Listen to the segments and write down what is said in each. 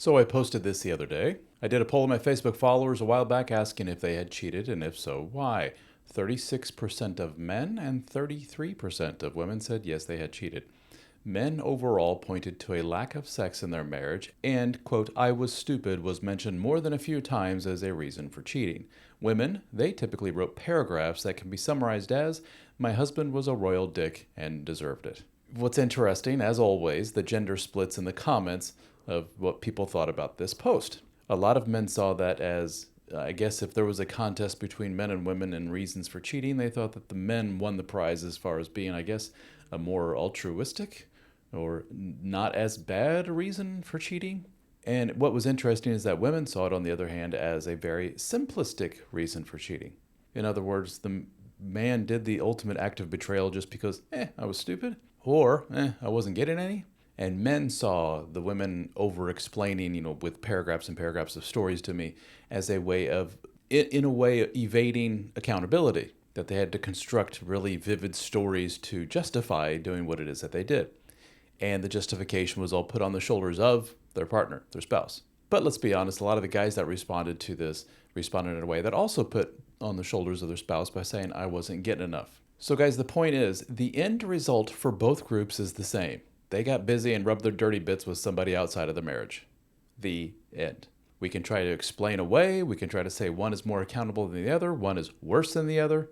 So I posted this the other day. I did a poll of my Facebook followers a while back asking if they had cheated, and if so, why. 36% of men and 33% of women said yes, they had cheated. Men overall pointed to a lack of sex in their marriage, and, quote, I was stupid was mentioned more than a few times as a reason for cheating. Women, they typically wrote paragraphs that can be summarized as, my husband was a royal dick and deserved it. What's interesting, as always, the gender splits in the comments of what people thought about this post. A lot of men saw that as, I guess, if there was a contest between men and women and reasons for cheating, they thought that the men won the prize as far as being, I guess, a more altruistic or not as bad a reason for cheating. And what was interesting is that women saw it, on the other hand, as a very simplistic reason for cheating. In other words, the man did the ultimate act of betrayal just because, I was stupid, or, I wasn't getting any. And men saw the women over explaining, with paragraphs and paragraphs of stories to me as a way of, in a way, evading accountability, that they had to construct really vivid stories to justify doing what it is that they did. And the justification was all put on the shoulders of their partner, their spouse. But let's be honest, a lot of the guys that responded to this responded in a way that also put on the shoulders of their spouse by saying, I wasn't getting enough. So guys, the point is, the end result for both groups is the same. They got busy and rubbed their dirty bits with somebody outside of the marriage. The end. We can try to explain away, we can try to say one is more accountable than the other, one is worse than the other,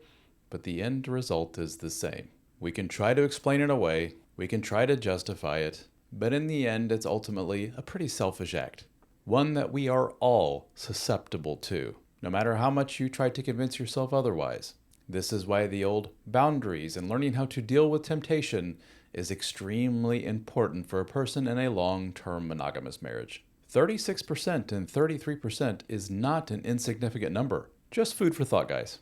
but the end result is the same. We can try to explain it away, we can try to justify it, but in the end, it's ultimately a pretty selfish act. One that we are all susceptible to, no matter how much you try to convince yourself otherwise. This is why the old boundaries and learning how to deal with temptation is extremely important for a person in a long-term monogamous marriage. 36% and 33% is not an insignificant number. Just food for thought, guys.